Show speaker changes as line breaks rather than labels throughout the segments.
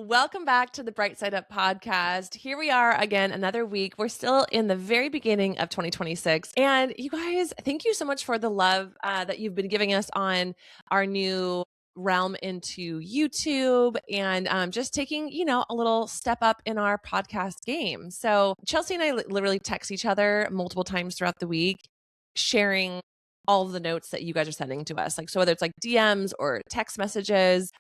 Welcome back to the Bright Side Up podcast. Here we are again, another week. We're still in the very beginning of 2026. And you guys, thank you so much for the love that you've been giving us on our new realm into YouTube and just taking, a little step up in our podcast game. So Chelsea and I literally text each other multiple times throughout the week, sharing all of the notes that you guys are sending to us. So whether it's like DMs or text messages,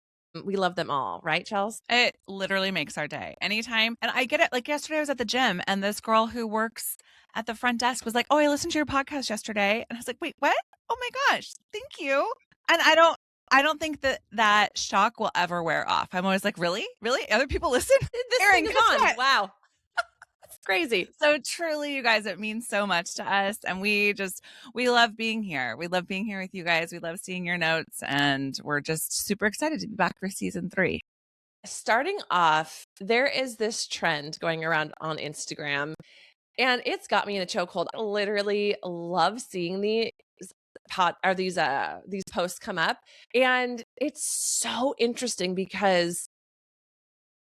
we love them all, right, Chels?
It literally makes our day anytime. And I get it. Like yesterday I was at the gym and this girl who works at the front desk was like, "Oh, I listened to your podcast yesterday." And I was like, "Wait, what? Oh my gosh, thank you." And I don't think that shock will ever wear off. I'm always like, really? Other people listen?
This thing is on. Wow. Crazy.
So truly, you guys, it means so much to us. And we love being here. We love being here with you guys. We love seeing your notes. And we're just super excited to be back for season 3.
Starting off, there is this trend going around on Instagram, and it's got me in a chokehold. I literally love seeing these posts come up. And it's so interesting because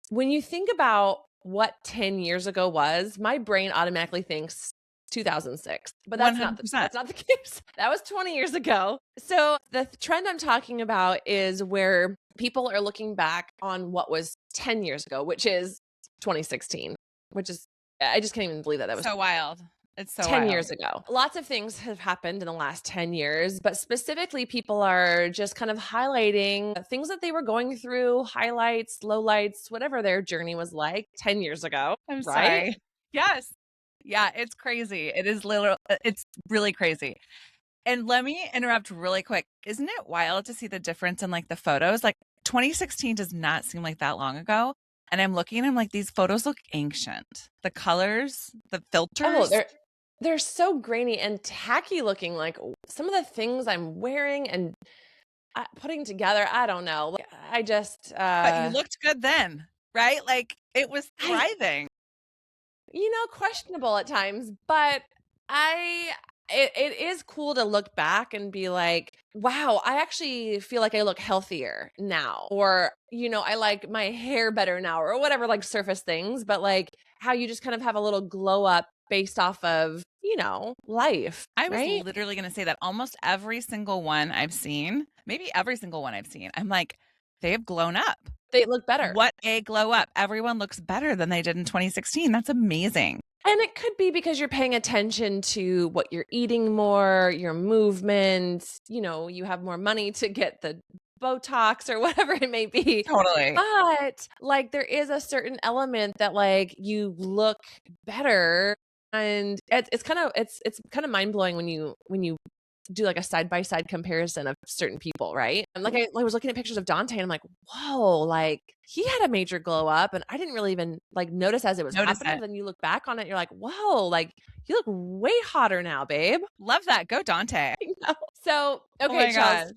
when you think about what 10 years ago was, my brain automatically thinks 2006, but that's not the case. That was 20 years ago. So the trend I'm talking about is where people are looking back on what was 10 years ago, which is 2016, which is, I just can't even believe that was
so wild. It's so
10
wild.
years ago. Lots of things have happened in the last 10 years, but specifically people are just kind of highlighting things that they were going through, highlights, lowlights, whatever their journey was like 10 years ago.
I'm
right?
sorry. Yes. Yeah, it's crazy. It's really crazy. And let me interrupt really quick. Isn't it wild to see the difference in like the photos? Like 2016 does not seem like that long ago. And I'm looking and I'm like, these photos look ancient. The colors, the filters.
Oh, they're so grainy and tacky looking. Like some of the things I'm wearing and putting together, I don't know. I just
but you looked good then, right? Like it was thriving.
Questionable at times, but it is cool to look back and be like, wow, I actually feel like I look healthier now, or I like my hair better now, or whatever, like surface things, but like how you just kind of have a little glow up based off of life.
I was
right?
literally going to say that almost every single one I've seen, maybe every single one I've seen, I'm like, they have grown up.
They look better.
What a glow up. Everyone looks better than they did in 2016. That's amazing.
And it could be because you're paying attention to what you're eating more, your movement, you have more money to get the Botox or whatever it may be.
Totally.
But like there is a certain element that like you look better, and it's kind of mind-blowing when you do like a side-by-side comparison of certain people, right? And like I was looking at pictures of Dante and I'm like, whoa, like he had a major glow up and I didn't really even like notice as it was happening. Then you look back on it, you're like, whoa, like you look way hotter now, babe.
Love that. Go Dante.
So, okay,
oh my gosh.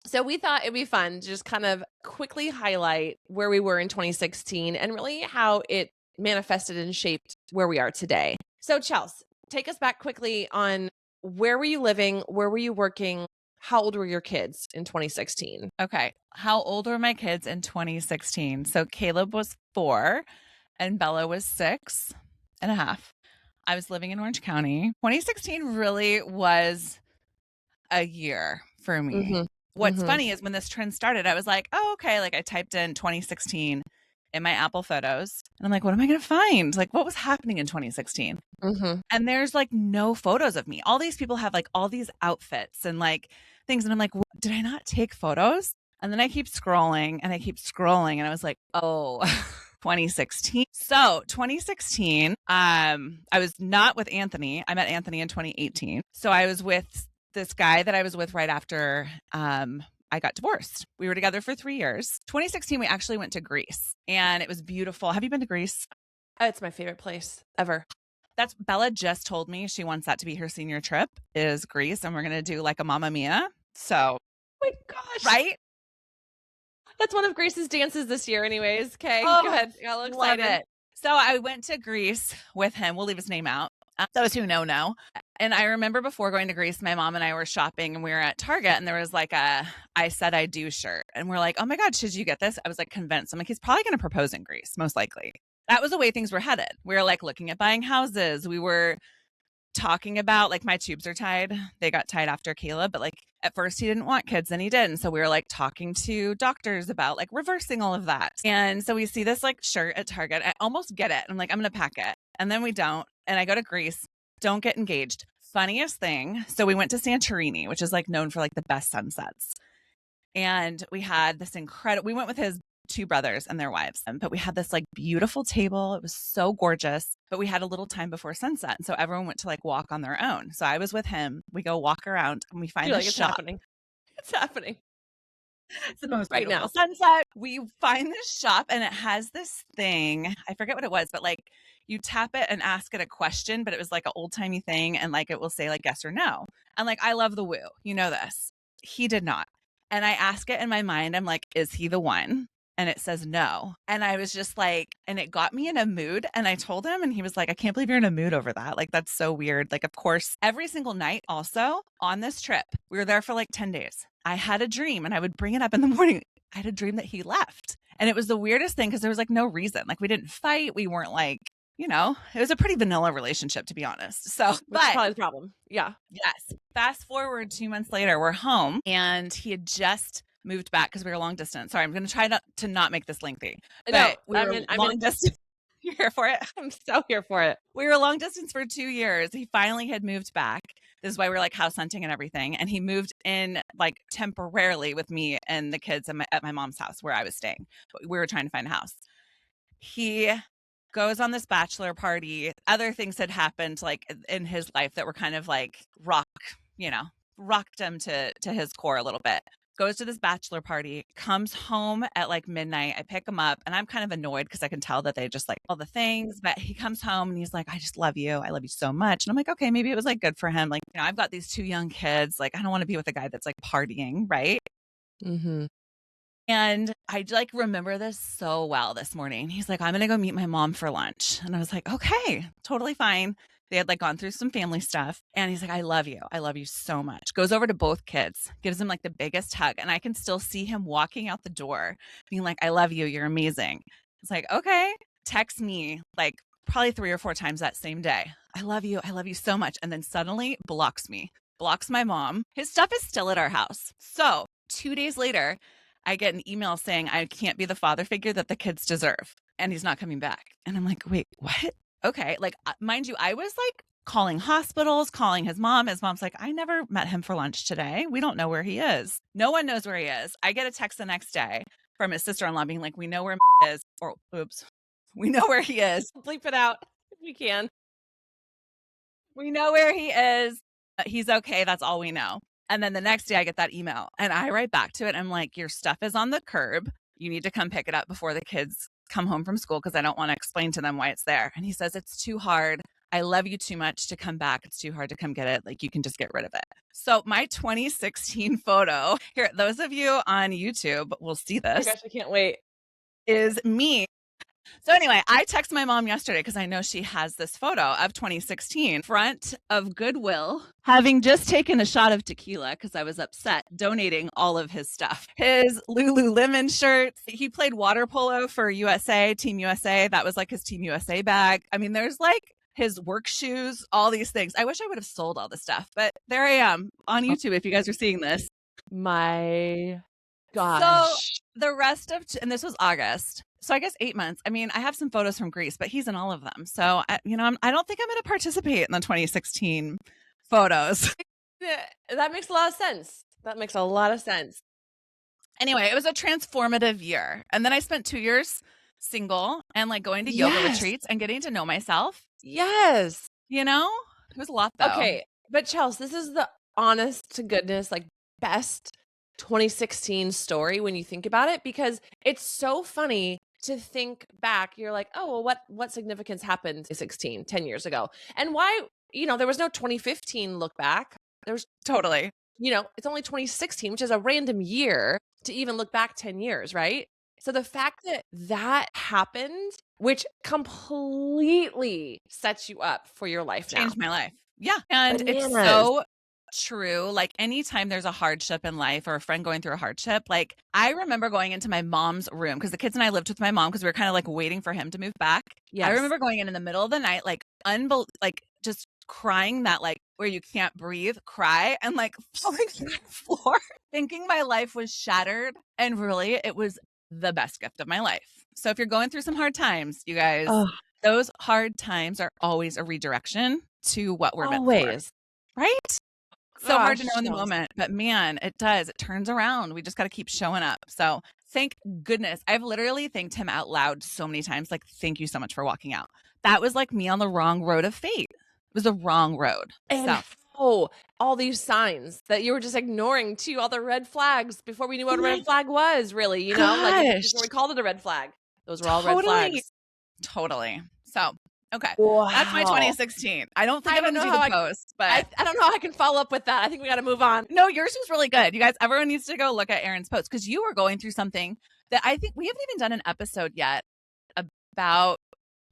So we thought it'd be fun to just kind of quickly highlight where we were in 2016 and really how it manifested and shaped where we are today. So Chelsea, take us back quickly on where were you living? Where were you working? How old were your kids in 2016?
Okay. How old were my kids in 2016? So Caleb was 4 and Bella was 6.5. I was living in Orange County. 2016 really was a year for me.
Mm-hmm.
What's funny is when this trend started, I was like, oh, okay. Like I typed in 2016 in my Apple Photos and I'm like, what am I going to find? Like what was happening in 2016?
Mm-hmm.
And there's like no photos of me. All these people have like all these outfits and like things. And I'm like, did I not take photos? And then I keep scrolling and I was like, oh, 2016. So 2016, I was not with Anthony. I met Anthony in 2018. So I was with this guy that I was with right after I got divorced. We were together for 3 years. 2016, we actually went to Greece and it was beautiful. Have you been to Greece?
It's my favorite place ever.
That's Bella just told me she wants that to be her senior trip is Greece. And we're going to do like a Mamma Mia. So,
oh my gosh.
Right?
That's one of Grace's dances this year anyways. Okay,
oh,
good. Y'all excited.
Love it. So I went to Greece with him. We'll leave his name out. Those who know. And I remember before going to Greece, my mom and I were shopping and we were at Target and there was like a I said I do shirt. And we're like, oh my God, should you get this? I was like convinced. I'm like, he's probably going to propose in Greece, most likely. That was the way things were headed. We were like looking at buying houses. We were talking about like my tubes are tied. They got tied after Caleb, but like at first he didn't want kids and he did. And so we were like talking to doctors about like reversing all of that. And so we see this like shirt at Target. I almost get it. I'm like, I'm going to pack it. And then we don't. And I go to Greece, don't get engaged. Funniest thing. So we went to Santorini, which is like known for like the best sunsets. And we had this incredible, we went with his 2 brothers and their wives, but we had this like beautiful table. It was so gorgeous, but we had a little time before sunset. And so everyone went to like walk on their own. So I was with him. We go walk around and we find this shop.
Happening. It's happening.
It's the most right beautiful now. Sunset. We find this shop and it has this thing. I forget what it was, but like you tap it and ask it a question, but it was like an old timey thing. And like, it will say like yes or no. And like, I love the woo, you know this. He did not. And I ask it in my mind. I'm like, is he the one? And it says no. And I was just like, and it got me in a mood. And I told him, and he was like, I can't believe you're in a mood over that. Like, that's so weird. Like, of course, every single night also on this trip, we were there for like 10 days. I had a dream and I would bring it up in the morning. I had a dream that he left. And it was the weirdest thing because there was like no reason. Like, we didn't fight. We weren't like, you know, it was a pretty vanilla relationship, to be honest. So,
that's probably the problem. Yeah.
Yes. Fast forward 2 months later, we're home and he had just moved back because we were long distance. Sorry, I'm going to try to not make this lengthy. But we were long distance. You're here for it?
I'm so here for it.
We were long distance for 2 years. He finally had moved back. This is why we were like house hunting and everything. And he moved in like temporarily with me and the kids at my mom's house where I was staying. We were trying to find a house. He goes on this bachelor party. Other things had happened like in his life that were kind of like rocked him to his core a little bit. Goes to this bachelor party, comes home at like midnight. I pick him up and I'm kind of annoyed because I can tell that they just like all the things, but he comes home and he's like, I just love you. I love you so much. And I'm like, okay, maybe it was like good for him. Like, you know, I've got these 2 young kids. Like, I don't want to be with a guy that's like partying. Right.
Mm-hmm.
And I like remember this so well this morning. He's like, I'm going to go meet my mom for lunch. And I was like, okay, totally fine. They had like gone through some family stuff. And he's like, I love you. I love you so much. Goes over to both kids, gives them like the biggest hug. And I can still see him walking out the door being like, I love you. You're amazing. It's like, okay. Text me like probably 3 or 4 times that same day. I love you. I love you so much. And then suddenly blocks me, blocks my mom. His stuff is still at our house. So 2 days later, I get an email saying I can't be the father figure that the kids deserve. And he's not coming back. And I'm like, wait, what? Okay. Like, mind you, I was like calling hospitals, calling his mom. His mom's like, I never met him for lunch today. We don't know where he is. No one knows where he is. I get a text the next day from his sister-in-law being like, we know where is, or oops, we know where he is.
Bleep it out if we can.
We know where he is. He's okay. That's all we know. And then the next day I get that email and I write back to it. I'm like, your stuff is on the curb. You need to come pick it up before the kids come home from school because I don't want to explain to them why it's there. And he says, it's too hard. I love you too much to come back. It's too hard to come get it. Like, you can just get rid of it. So my 2016 photo here, those of you on YouTube will see this.
Oh my gosh, I can't wait.
Is me. So anyway, I text my mom yesterday because I know she has this photo of 2016, front of Goodwill, having just taken a shot of tequila because I was upset, donating all of his stuff. His Lululemon shirts. He played water polo for USA, Team USA. That was like his Team USA bag. I mean, there's like his work shoes, all these things. I wish I would have sold all the stuff, but there I am on YouTube if you guys are seeing this.
My gosh.
So the rest of, and this was August. So I guess 8 months. I mean, I have some photos from Greece, but he's in all of them. So, I don't think I'm going to participate in the 2016 photos.
That makes a lot of sense. That makes a lot of sense.
Anyway, it was a transformative year. And then I spent 2 years single and like going to yoga retreats and getting to know myself.
Yes.
You know, it was a lot though.
Okay. But Chelsea, this is the honest to goodness, like best 2016 story when you think about it, because it's so funny to think back. You're like, oh, well, what significance happened 10 years ago? And why, there was no 2015 look back. There's
totally,
it's only 2016, which is a random year to even look back 10 years, right? So the fact that happened, which completely sets you up for your life now.
Changed my life. Yeah. And it's
Bananas.
so true. Like anytime there's a hardship in life or a friend going through a hardship, like I remember going into my mom's room because the kids and I lived with my mom because we were kind of like waiting for him to move back. I
Yes.
remember going in the middle of the night, like like just crying that like where you can't breathe, cry and like falling to the floor, thinking my life was shattered. And really, it was the best gift of my life. So if you're going through some hard times, you guys,
Oh,
those hard times are always a redirection to what we're meant for,
always.
right? So hard to know
Gosh,
in the
Chelsea.
moment, but man, it does. It turns around. We just got to keep showing up. So thank goodness. I've literally thanked him out loud so many times. Like, thank you so much for walking out. That was like me on the wrong road of fate. It was the wrong road.
And
So,
how all these signs that you were just ignoring too, all the red flags before we knew
oh
what a
my
red flag was, really, like
gosh,
before we called it a red flag. Those were all red
totally,
flags.
totally. So, okay. That's my
Wow.
2016. I don't think
I
I'm
don't
going to
know
do
how
the post, but
I don't know how I can follow up with that. I think we got to move on.
no, yours was really good. You guys, everyone needs to go look at Erin's post because you were going through something that I think we haven't even done an episode yet about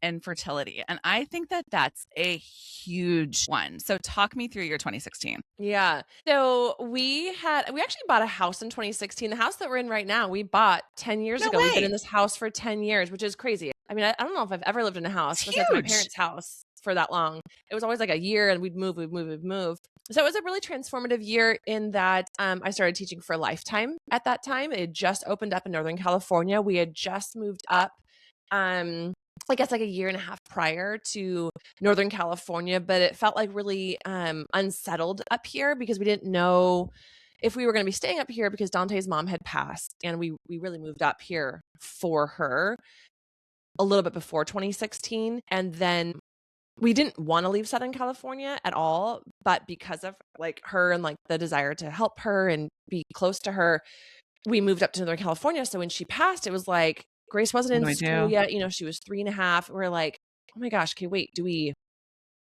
infertility. And I think that that's a huge one. So talk me through your 2016.
Yeah. So we actually bought a house in 2016. The house that we're in right now, we bought 10 years
No
ago. We've been
way.
in this house for 10 years, which is crazy. I mean, I don't know if I've ever lived in a house
It's
besides my
huge.
parents' house for that long. It was always like a year and we'd move. So it was a really transformative year in that I started teaching for Lifetime at that time. It had just opened up in Northern California. We had just moved up, I guess like a year and a half prior to Northern California, but it felt like really unsettled up here because we didn't know if we were going to be staying up here because Dante's mom had passed and we really moved up here for her a little bit before 2016. And then we didn't want to leave Southern California at all, but because of like her and like the desire to help her and be close to her, we moved up to Northern California. So when she passed, it was like Grace wasn't
What
in
do I
school
do?
yet. She was 3.5. We're like, oh my gosh, okay, wait, do we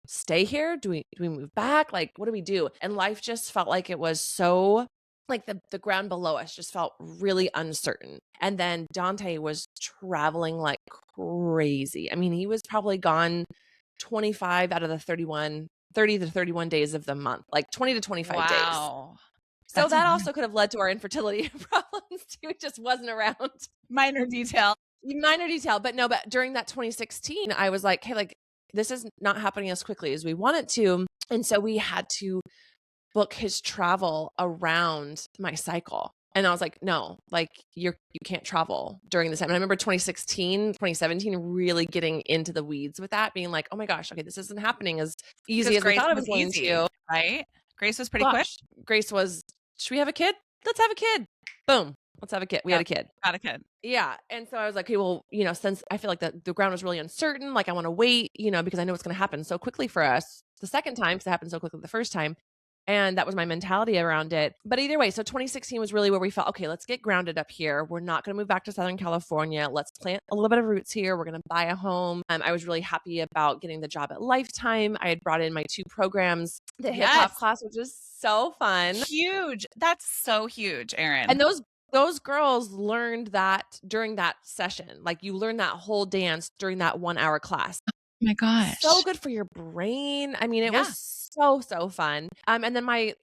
stay here? Do we move back? Like, what do we do? And life just felt like it was so like the ground below us just felt really uncertain. And then Dante was traveling like crazy. I mean, he was probably gone 25 out of the 30 to 31 days of the month, like 20 to 25 days.
Wow.
So
That's a
that
lot.
also could have led to our infertility problems too. It just wasn't around.
Minor detail.
Minor detail, but no, but during that 2016, I was like, hey, like this is not happening as quickly as we want it to. And so we had to book his travel around my cycle. And I was like, no, like you can't travel during this time. And I remember 2016, 2017 really getting into the weeds with that, being like, oh my gosh, okay, this isn't happening as easy as we
Grace
thought it
was
was going
easy,
to.
right? Grace was pretty quick.
Gosh, Grace was, should we have a kid? Let's have a kid. Boom. Let's have a kid. We had a kid.
Got a kid.
Yeah. And so I was like, okay, well, since I feel like the ground was really uncertain, like I want to wait, because I know it's going to happen so quickly for us the second time because it happened so quickly the first time. And that was my mentality around it. But either way, so 2016 was really where we felt, okay, let's get grounded up here. We're not going to move back to Southern California. Let's plant a little bit of roots here. We're going to buy a home. I was really happy about getting the job at Lifetime. I had brought in my 2 programs, the hip hop class, which is so fun.
Huge. That's so huge, Erin.
And those girls learned that during that session. Like you learn that whole dance during that 1-hour class.
Oh my gosh.
So good for your brain. I mean, it was so fun. And then my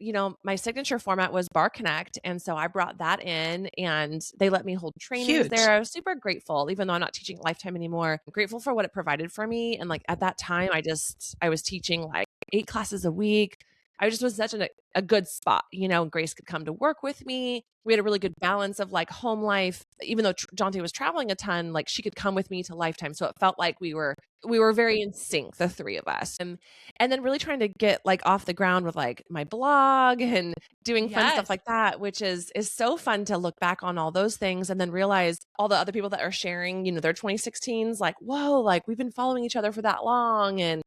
signature format was Bar Connect. And so I brought that in and they let me hold trainings there. I was super grateful, even though I'm not teaching Lifetime anymore. I'm grateful for what it provided for me. And like at that time, I was teaching like 8 classes a week. I just was such a good spot, Grace could come to work with me. We had a really good balance of like home life, even though Jonte was traveling a ton, like she could come with me to Lifetime. So it felt like we were very in sync, the 3 of us. And then really trying to get like off the ground with like my blog and doing fun stuff like that, which is so fun to look back on all those things and then realize all the other people that are sharing, their 2016s, like, whoa, like we've been following each other for that long. And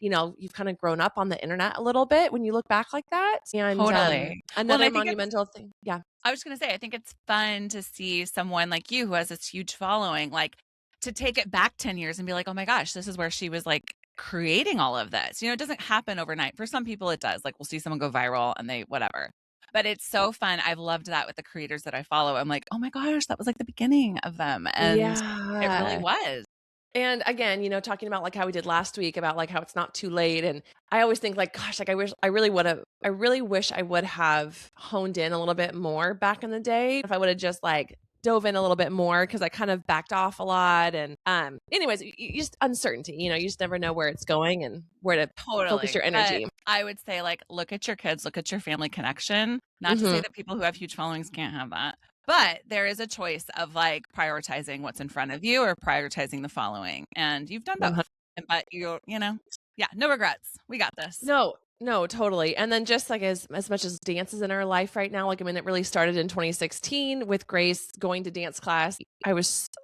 you've kind of grown up on the internet a little bit when you look back like that. And
totally.
another monumental thing. Yeah.
I was going to say, I think it's fun to see someone like you who has this huge following, like to take it back 10 years and be like, oh my gosh, this is where she was like creating all of this. It doesn't happen overnight. For some people it does. Like we'll see someone go viral and they whatever. But it's so fun. I've loved that with the creators that I follow. I'm like, oh my gosh, that was like the beginning of them. And it really was.
And again, talking about like how we did last week about like how it's not too late. And I always think like, gosh, like I really wish I would have honed in a little bit more back in the day. If I would have just like dove in a little bit more, because I kind of backed off a lot. And anyways, you just uncertainty, you just never know where it's going and where to focus
Totally.
your energy.
I would say, like, look at your kids, look at your family connection. Not to say that people who have huge followings can't have that, but there is a choice of like prioritizing what's in front of you or prioritizing the following. And you've done both. But yeah, no regrets. We got this.
No, totally. And then just like as much as dance is in our life right now, like I mean, it really started in 2016 with Grace going to dance class.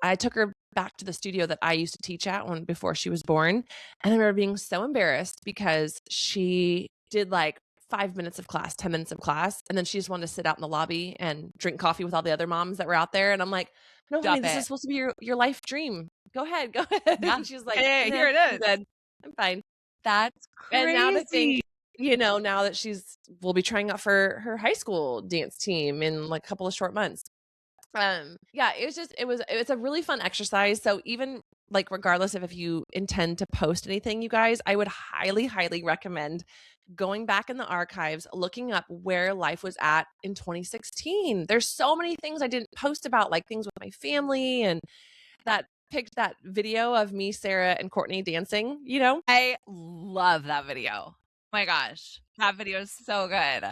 I took her back to the studio that I used to teach at before she was born. And I remember being so embarrassed because she did like 5 minutes of class, 10 minutes of class. And then she just wanted to sit out in the lobby and drink coffee with all the other moms that were out there. And I'm like, no, honey, this is supposed to be your life dream. Go ahead. Yeah. And she's like,
hey,
nah,
here it is.
I'm fine.
That's crazy.
And now to think, now that we'll be trying out for her high school dance team in like a couple of short months. Yeah, it's a really fun exercise. So even like, regardless of if you intend to post anything, you guys, I would highly, highly recommend going back in the archives, looking up where life was at in 2016. There's so many things I didn't post about, like things with my family, and that video of me, Sarah, and Courtney dancing,
I love that video. Oh my gosh, that video is so good.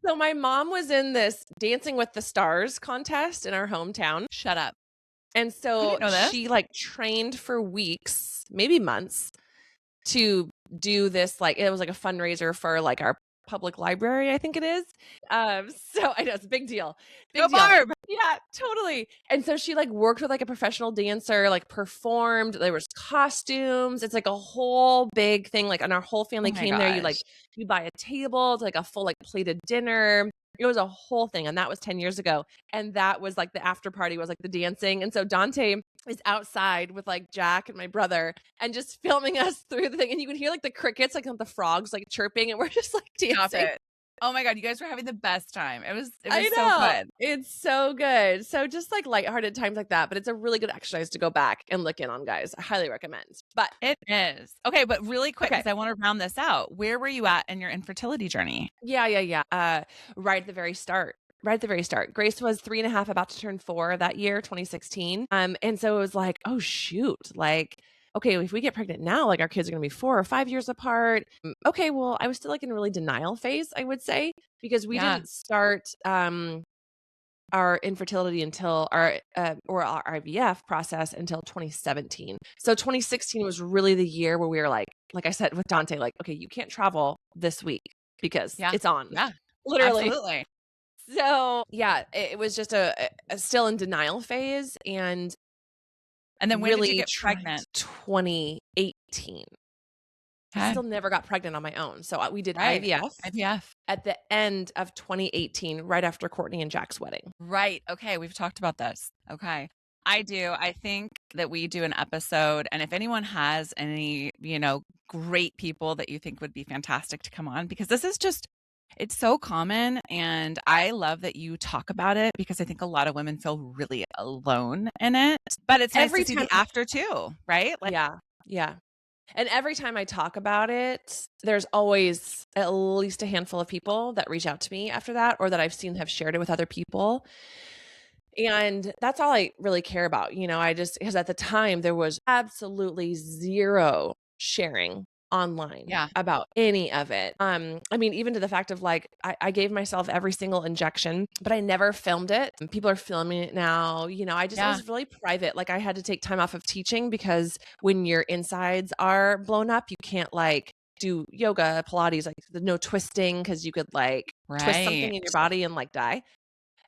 So my mom was in this Dancing with the Stars contest in our hometown.
Shut up.
And so she like trained for weeks, maybe months, to do this. Like it was like a fundraiser for like our public library, I think it is. So I know it's a big deal.
Go Barb!
Yeah, totally. And so she like worked with like a professional dancer, like performed. There was costumes. It's like a whole big thing. Like, and our whole family came there. You buy a table. It's like a full like plated dinner. It was a whole thing. And that was 10 years ago. And that was like the after party was like the dancing. And so Dante is outside with like Jack and my brother and just filming us through the thing. And you can hear like the crickets, like the frogs like chirping, and we're just like dancing.
Stop it. Oh my God, you guys were having the best time. It was so good.
It's so good. So just like lighthearted times like that, but it's a really good exercise to go back and look in on, guys. I highly recommend. But
it is. Okay, but really quick, because I want to round this out. Where were you at in your infertility journey?
Yeah. Right at the very start. Grace was 3.5, about to turn 4 that year, 2016. And so it was like, oh shoot, like, okay, if we get pregnant now, like our kids are going to be 4 or 5 years apart. Okay, well, I was still like in a really denial phase, I would say, because we didn't start our infertility until our IVF process until 2017. So 2016 was really the year where we were like I said with Dante, like, okay, you can't travel this week because it's on.
Yeah,
literally.
Absolutely.
So yeah, it was just a still in denial phase, and
then when did you get pregnant?
2018. I still never got pregnant on my own. So we did IVF at the end of 2018, right after Courtney and Jack's wedding.
Right. Okay. We've talked about this. Okay. I do. I think that we do an episode, and if anyone has any, great people that you think would be fantastic to come on, because this is just, it's so common, and I love that you talk about it, because I think a lot of women feel really alone in it. But it's nice to see the after too, right?
Like, yeah. And every time I talk about it, there's always at least a handful of people that reach out to me after that, or that I've seen have shared it with other people. And that's all I really care about. Because at the time there was absolutely zero sharing online about any of it. I mean, even to the fact of like, I gave myself every single injection, but I never filmed it. And people are filming it now. I was really private. Like I had to take time off of teaching, because when your insides are blown up, you can't like do yoga, Pilates, like no twisting, because you could like twist something in your body and like die.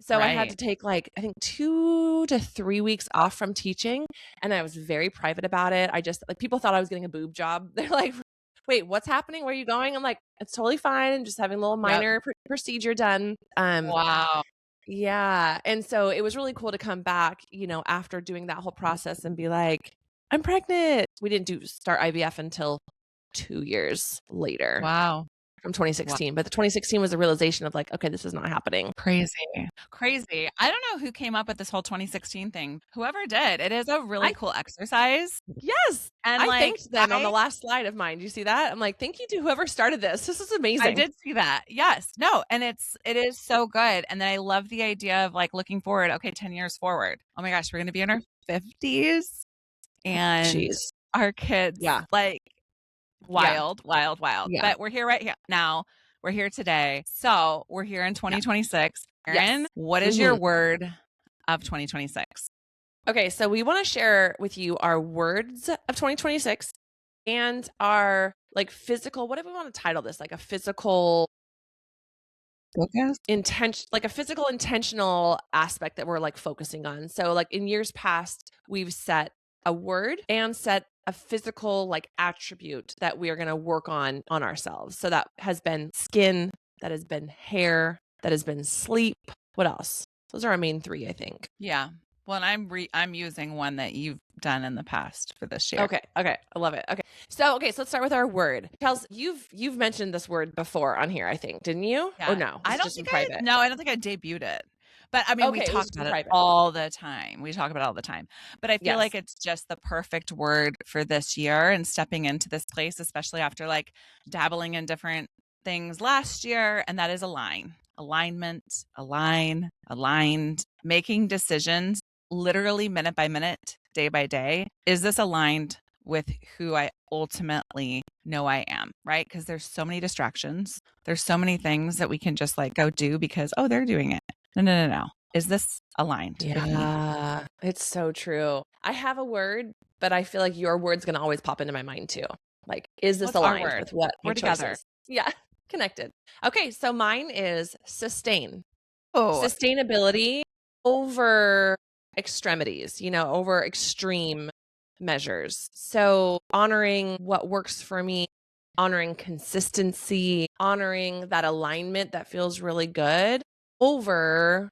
So I had to take like, I think 2 to 3 weeks off from teaching, and I was very private about it. I just like, people thought I was getting a boob job. They're like, wait, what's happening? Where are you going? I'm like, it's totally fine. I'm just having a little minor procedure done.
Wow.
Yeah. And so it was really cool to come back, after doing that whole process and be like, I'm pregnant. We didn't start IVF until 2 years later.
Wow.
from 2016, but the 2016 was a realization of like, okay, this is not happening.
Crazy. I don't know who came up with this whole 2016 thing. Whoever did, it is a really cool exercise.
Yes.
And
I thanked them on the last slide of mine. Do you see that? I'm like, thank you to whoever started this. This is amazing.
I did see that. Yes. No. And it is so good. And then I love the idea of like looking forward. Okay, 10 years forward. Oh my gosh, we're going to be in our 50s and our kids.
Yeah.
Like wild.
Yeah.
But we're here right here now. We're here today. So we're here in 2026. Erin, what is your word of 2026?
Okay, so we want to share with you our words of 2026 and our like physical, what do we want to title this? Like a physical intentional aspect that we're like focusing on. So like in years past, we've set a word and set a physical like attribute that we are going to work on ourselves. So that has been skin, that has been hair, that has been sleep. What else? Those are our main three, I think.
Yeah. Well, and I'm using one that you've done in the past for this year.
Okay. I love it. Okay. So let's start with our word. Chels, you've mentioned this word before on here, I think, didn't you?
Yeah.
Or no?
I don't think I debuted it. But I mean, we talk about it all the time. But I feel like it's just the perfect word for this year and stepping into this place, especially after like dabbling in different things last year. And that is align. Alignment, aligned, making decisions literally minute by minute, day by day. Is this aligned with who I ultimately know I am, right? Because there's so many distractions. There's so many things that we can just like go do because, oh, they're doing it. No. Is this aligned?
Yeah, it's so true. I have a word, but I feel like your word's going to always pop into my mind too. Like, is this aligned with what
we're together?
Yeah, connected. Okay, so mine is sustain.
Oh,
sustainability over extremities, over extreme measures. So honoring what works for me, honoring consistency, honoring that alignment that feels really good over,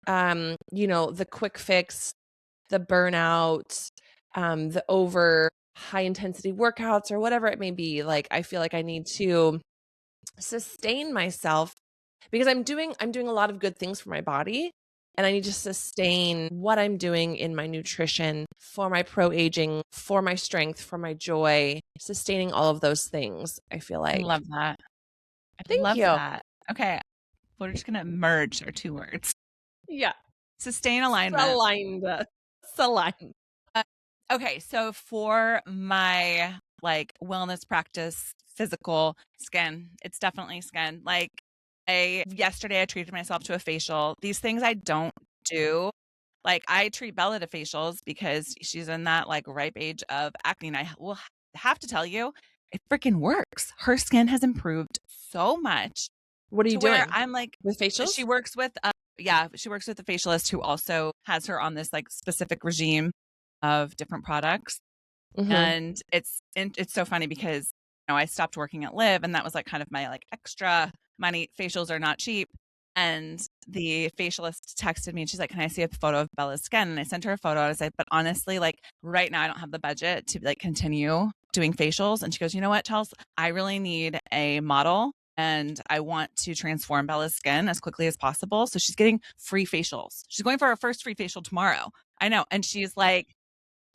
the quick fix, the burnout, the over high intensity workouts or whatever it may be. Like, I feel like I need to sustain myself because I'm doing a lot of good things for my body. And I need to sustain what I'm doing in my nutrition for my pro-aging, for my strength, for my joy, sustaining all of those things. I feel like.
I love that.
Thank you.
That. Okay. We're just going to merge our two words.
Yeah.
Sustain alignment.
Aligned.
Okay. So for my like wellness practice, physical skin, it's definitely skin. Like yesterday I treated myself to a facial. These things I don't do. Like I treat Bella to facials because she's in that like ripe age of acne. And I will have to tell you, it freaking works. Her skin has improved so much.
What are you doing?
I'm like
with facials?
She works with she works with a facialist who also has her on this like specific regime of different products. Mm-hmm. And it's so funny because I stopped working at Live and that was like kind of my like extra money. Facials are not cheap. And the facialist texted me and she's like, can I see a photo of Bella's skin? And I sent her a photo and I said, but honestly, like right now I don't have the budget to like continue doing facials. And she goes, you know what, Chels, I really need a model and I want to transform Bella's skin as quickly as possible. So she's getting free facials. She's going for her first free facial tomorrow. I know. And she's like,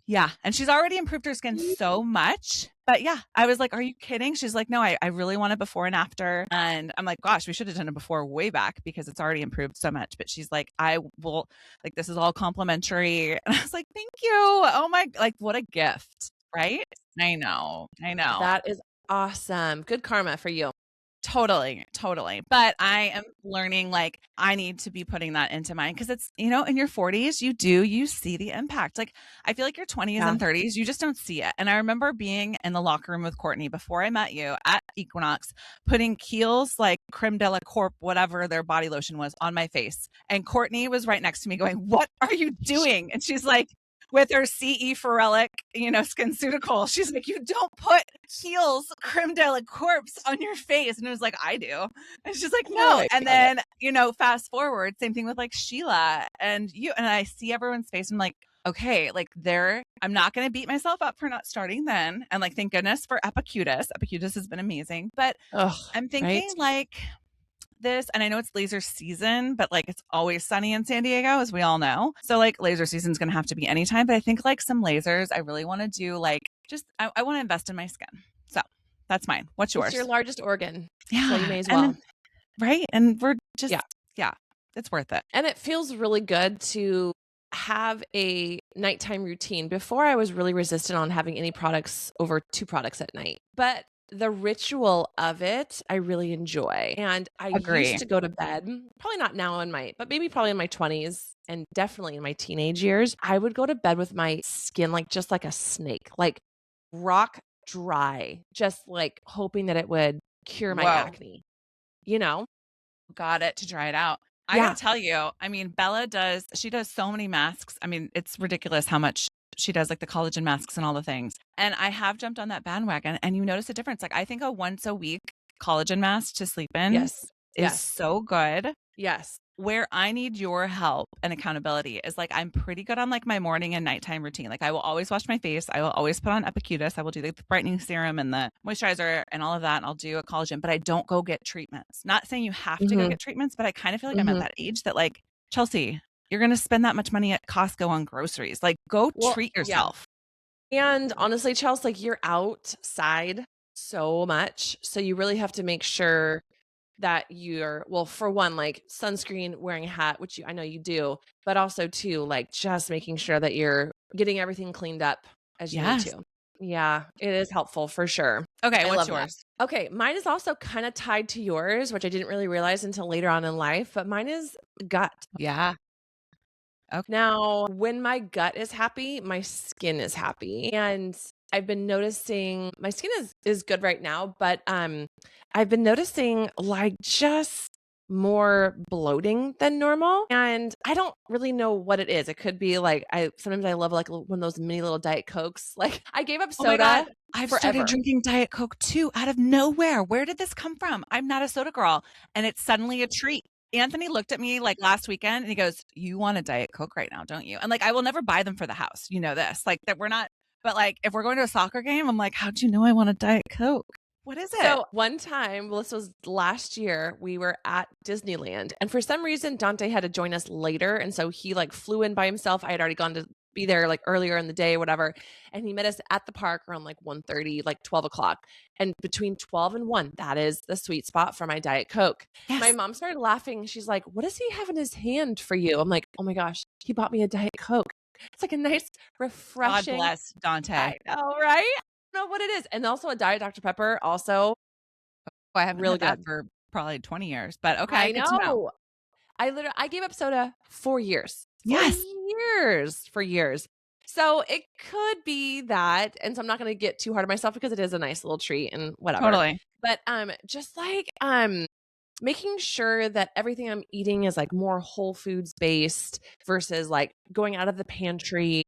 yeah. And she's already improved her skin so much. But yeah, I was like, are you kidding? She's like, no, I really want it before and after. And I'm like, gosh, we should have done it before way back because it's already improved so much. But she's like, I will, like, this is all complimentary. And I was like, thank you. Oh my, like, what a gift, right? I know.
That is awesome. Good karma for you.
Totally. But I am learning like I need to be putting that into mine because it's, in your 40s, you see the impact. Like I feel like your 20s and 30s, you just don't see it. And I remember being in the locker room with Courtney before I met you at Equinox, putting Kiehl's like creme de la corp, whatever their body lotion was on my face. And Courtney was right next to me going, what are you doing? And she's like, with her CE Ferrelic, SkinCeutical. She's like, you don't put Kiehl's creme de la corpse on your face. And it was like, I do. And she's like, no. And then, fast forward, same thing with like Sheila and you. And I see everyone's face. I'm like, okay, like I'm not going to beat myself up for not starting then. And like, thank goodness for Epicutis. Epicutis has been amazing. But
Oh,
I'm
right.
thinking like this, and I know it's laser season, but like it's always sunny in San Diego, as we all know. So like laser season is going to have to be anytime. But I think like some lasers, I really want to do like I want to invest in my skin. So that's mine. What's
It's
yours?
your largest organ.
Yeah.
So you may as
And
well.
then, right. And we're just,
Yeah.
yeah, it's worth it.
And it feels really good to have a nighttime routine. Before, I was really resistant on having any products over 2 products at night. But the ritual of it, I really enjoy. And I
Agree.
used to go to bed, probably not now but maybe probably in my 20s and definitely in my teenage years. I would go to bed with my skin like just like a snake, like rock dry, just like hoping that it would cure my
Whoa.
acne, you know?
Got it to dry it out. I
Yeah.
gotta tell you, I mean, she does so many masks. I mean, it's ridiculous how much she does, like the collagen masks and all the things. And I have jumped on that bandwagon, and you notice a difference. Like I think a once a week collagen mask to sleep in
Yes.
is
Yes.
so good.
Yes.
Where I need your help and accountability is like I'm pretty good on like my morning and nighttime routine. Like I will always wash my face. I will always put on Epicutis. I will do the brightening serum and the moisturizer and all of that. And I'll do a collagen, but I don't go get treatments. Not saying you have to go get treatments, but I kind of feel like I'm at that age that like, Chelsea, you're going to spend that much money at Costco on groceries. Like go treat yourself.
Yeah. And honestly, Chelsea, like you're outside so much. So you really have to make sure that you're, well, for one, like sunscreen, wearing a hat, which I know you do, but also too, like just making sure that you're getting everything cleaned up as you need to. Yeah, it is helpful for sure.
Okay,
I
what's
love
yours?
that. Okay, mine is also kind of tied to yours, which I didn't really realize until later on in life, but mine is gut.
Yeah.
Okay. Now, when my gut is happy, my skin is happy. And I've been noticing my skin is good right now, but I've been noticing like just more bloating than normal. And I don't really know what it is. It could be like sometimes I love like one of those mini little Diet Cokes. Like I gave up soda.
Oh my God. I've
forever.
started drinking Diet Coke too out of nowhere. Where did this come from? I'm not a soda girl. And it's suddenly a treat. Anthony looked at me like last weekend and he goes, "You want a Diet Coke right now, don't you?" And like, I will never buy them for the house. You know this, like that we're not, but like if we're going to a soccer game, I'm like, how'd you know I want a Diet Coke? What is it?
So one time, well, this was last year, we were at Disneyland and for some reason Dante had to join us later. And so he like flew in by himself. I had already gone to be there like earlier in the day, whatever. And he met us at the park around like 1:30, like 12 o'clock. And between 12 and 1, that is the sweet spot for my Diet Coke.
Yes.
My mom started laughing. She's like, "What does he have in his hand for you?" I'm like, "Oh my gosh, he bought me a Diet Coke." It's like a nice, refreshing.
God bless Dante.
I know, right? I don't know what it is. And also a Diet Dr. Pepper also.
I haven't
really
had that
good
for probably 20 years, but okay.
I know. I gave up soda for years.
Yes.
For years. So it could be that. And so I'm not going to get too hard on myself because it is a nice little treat and whatever.
Totally.
But just like making sure that everything I'm eating is like more whole foods based versus like going out of the pantry,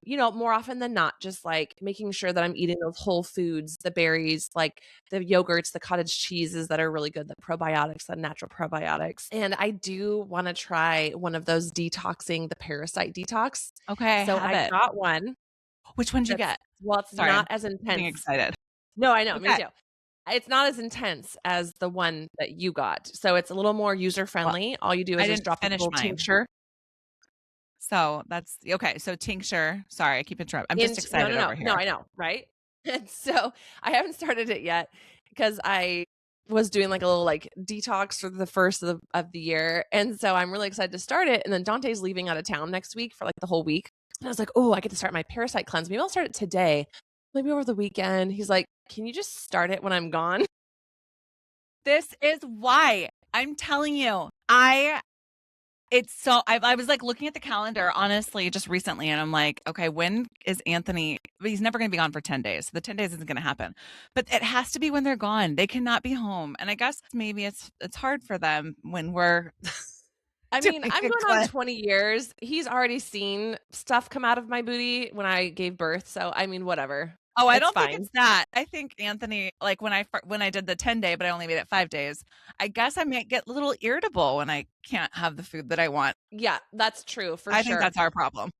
you know, more often than not, just like making sure that I'm eating those whole foods, the berries, like the yogurts, the cottage cheeses that are really good, the probiotics, the natural probiotics. And I do want to try one of those the parasite detox.
Okay.
So I got one.
Which one did you get?
Well, it's not as intense.
I'm excited.
No, I know. Me too. It's not as intense as the one that you got. So it's a little more user friendly. All you do is just drop a little tincture.
So that's okay. So tincture. Sorry, I keep interrupting. I'm just excited over here.
No, I know, right? And so I haven't started it yet because I was doing like a little like detox for the first of the year. And so I'm really excited to start it. And then Dante's leaving out of town next week for like the whole week. And I was like, oh, I get to start my parasite cleanse. Maybe I'll start it today. Maybe over the weekend. He's like, can you just start it when I'm gone?
This is why I'm telling you, I was like looking at the calendar, honestly, just recently, and I'm like, okay, when is Anthony? He's never going to be gone for 10 days. So the 10 days isn't going to happen, but it has to be when they're gone. They cannot be home. And I guess maybe it's hard for them when we're,
I mean, I'm going on 20 years. He's already seen stuff come out of my booty when I gave birth. So, I mean, whatever.
Oh, I don't think it's that. I think Anthony, like when I did the 10-day, but I only made it 5 days, I guess I might get a little irritable when I can't have the food that I want.
Yeah, that's true for sure.
I think that's our problem.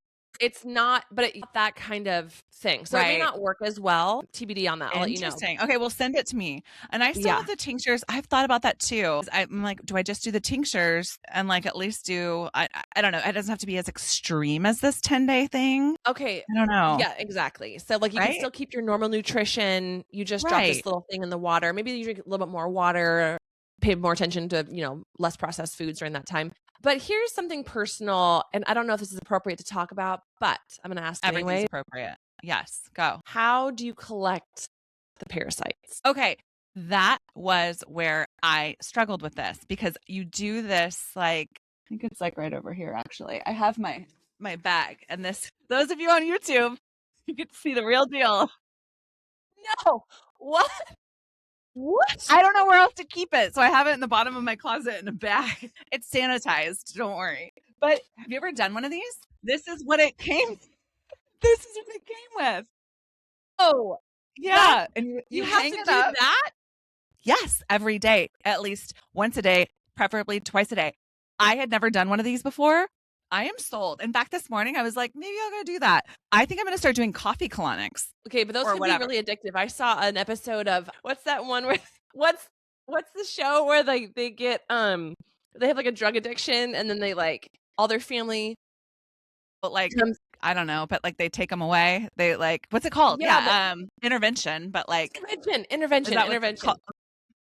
It's not, but it's that kind of thing. So it may
Right.
not work as well. TBD on that. I'll let you know.
Interesting. Okay, well, send it to me. And I still
Yeah.
have the tinctures. I've thought about that too. I'm like, do I just do the tinctures and like at least do, I don't know. It doesn't have to be as extreme as this 10-day thing.
Okay.
I don't know.
Yeah, exactly. So like you can
Right?
still keep your normal nutrition. You just drop
Right.
this little thing in the water. Maybe you drink a little bit more water, pay more attention to, less processed foods during that time. But here's something personal, and I don't know if this is appropriate to talk about, but I'm going to ask
Everything's
anyway.
appropriate. Yes, go.
How do you collect the parasites?
Okay, that was where I struggled with this because you do this like, I think it's like right over here actually. I have my bag, and those of you on YouTube, you can see the real deal.
No. What? What?
I don't know where else to keep it, so I have it in the bottom of my closet in a bag. It's sanitized, don't worry. But have you ever done one of these? This is what it came. This is what it came with.
Oh,
yeah, and
you
you
have
hang
to
it
do
up.
that?
Yes, every day, at least once a day, preferably twice a day. I had never done one of these before. I am sold. In fact, this morning I was like, maybe I'll go do that. I think I'm going to start doing coffee colonics.
Okay, but those
Or
can
whatever.
be really addictive. I saw an episode of what's that one where what's the show where they get they have like a drug addiction and then they like all their family
But like,
comes.
I don't know, but like they take them away. They like, what's it called?
Yeah,
Intervention, but like
intervention.
is that what it's called?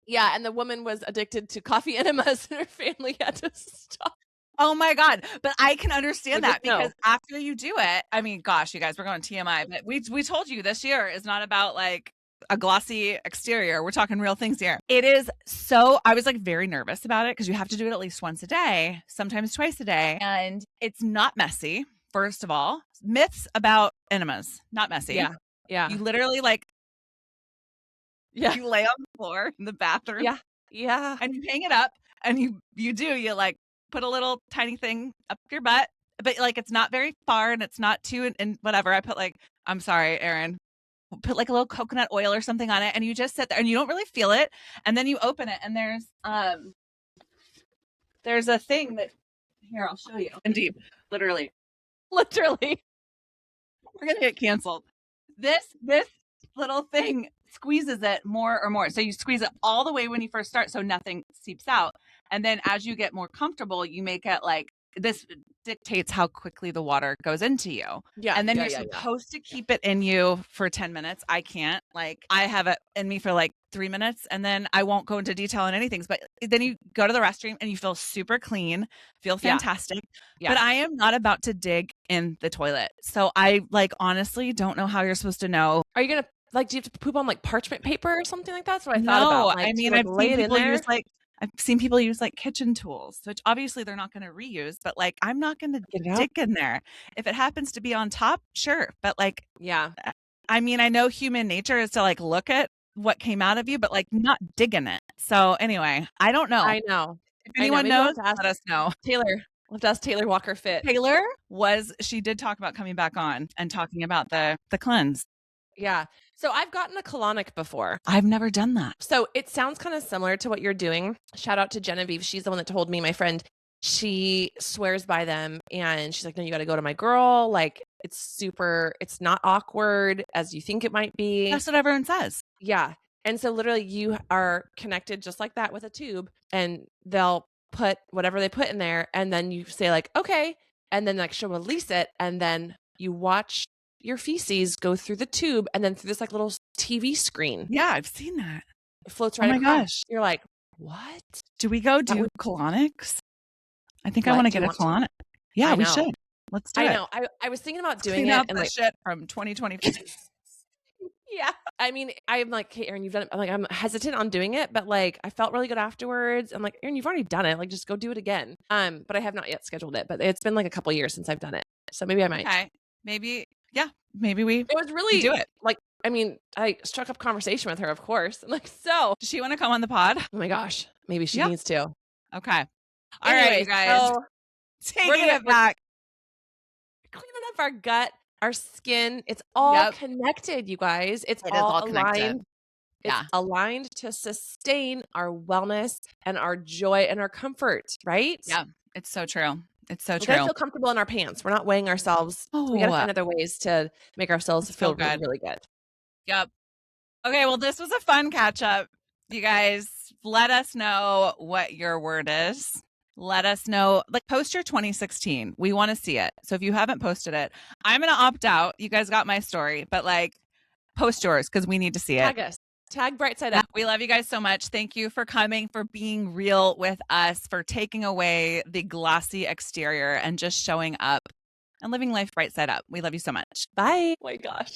Yeah, and the woman was addicted to coffee enemas and her family had to stop.
Oh my God. But I can understand
Like,
that because after you do it, I mean, gosh, you guys, we're going TMI, but we told you this year is not about like a glossy exterior. We're talking real things here. It is so, I was like very nervous about it because you have to do it at least once a day, sometimes twice a day. And it's not messy. First of all, myths about enemas, not messy.
Yeah. Yeah.
You literally like, you lay on the floor in the bathroom.
Yeah. Yeah.
And you hang it up and you like put a little tiny thing up your butt, but like it's not very far and it's not too and whatever. I put like, I'm sorry, Erin, put like a little coconut oil or something on it and you just sit there and you don't really feel it. And then you open it and there's a thing that here, I'll show you. Indeed. Literally. We're gonna get canceled. This little thing squeezes it more or more. So you squeeze it all the way when you first start so nothing seeps out. And then as you get more comfortable, you make it like this dictates how quickly the water goes into you.
Yeah.
And then you're supposed to keep it in you for 10 minutes. I can't. Like I have it in me for like 3 minutes and then I won't go into detail on anything. But then you go to the restroom and you feel super clean, feel fantastic. Yeah. But I am not about to dig in the toilet. So I like honestly don't know how you're supposed to know.
Are you going to like, do you have to poop on like parchment paper or something like that? That's what I thought about. Like,
I mean, I've seen people use like kitchen tools, which obviously they're not going to reuse, but like, I'm not going to dig in there. If it happens to be on top, sure. But like,
yeah,
I mean, I know human nature is to like look at what came out of you, but like not dig in it. So anyway, I don't know.
I know.
If anyone knows, let us know.
Taylor. We'll have to ask Taylor Walker Fit.
Taylor she did talk about coming back on and talking about the cleanse.
Yeah. So I've gotten a colonic before.
I've never done that.
So it sounds kind of similar to what you're doing. Shout out to Genevieve. She's the one that told me, my friend, she swears by them. And she's like, no, you got to go to my girl. Like it's not awkward as you think it might be.
That's what everyone says.
Yeah. And so literally you are connected just like that with a tube and they'll put whatever they put in there. And then you say like, okay. And then like she'll release it. And then you watch your feces go through the tube and then through this like little TV screen.
Yeah, I've seen that.
It floats right across.
Gosh.
You're like, what?
Do we go do colonics? I think I want to get a colonic. Yeah, we should. Let's do it.
I know. I was thinking about doing
Clean
it
out
and
the
like
shit from 2024.
Yeah. I mean, I'm like, hey, Erin, you've done it. I'm like, I'm hesitant on doing it, but like, I felt really good afterwards. I'm like, Erin, you've already done it. Like, just go do it again. But I have not yet scheduled it, but it's been like a couple years since I've done it. So maybe I might.
Okay. Maybe. Yeah. Maybe it was
really
do it.
Like, I mean, I struck up conversation with her, of course. I'm like, so
does she want to come on the pod?
Oh my gosh. Maybe she needs to.
Okay. All right, you guys. So taking it back.
Cleaning up our gut, our skin. It's all connected, you guys. It all aligned. It's aligned to sustain our wellness and our joy and our comfort, right?
Yeah, it's so true. It's so
We got to
true.
feel comfortable in our pants. We're not weighing ourselves. So we got to
Oh,
find other ways to make ourselves
so
feel really,
good.
really good.
Yep. Okay, well, this was a fun catch up. You guys, let us know what your word is. Let us know, like, post your 2016. We want to see it. So if you haven't posted it, I'm going to opt out. You guys got my story, but like, post yours because we need to see it.
Tag us. Tag Bright Side Up.
We love you guys so much. Thank you for coming, for being real with us, for taking away the glossy exterior and just showing up and living life bright side up. We love you so much.
Bye. Oh my gosh.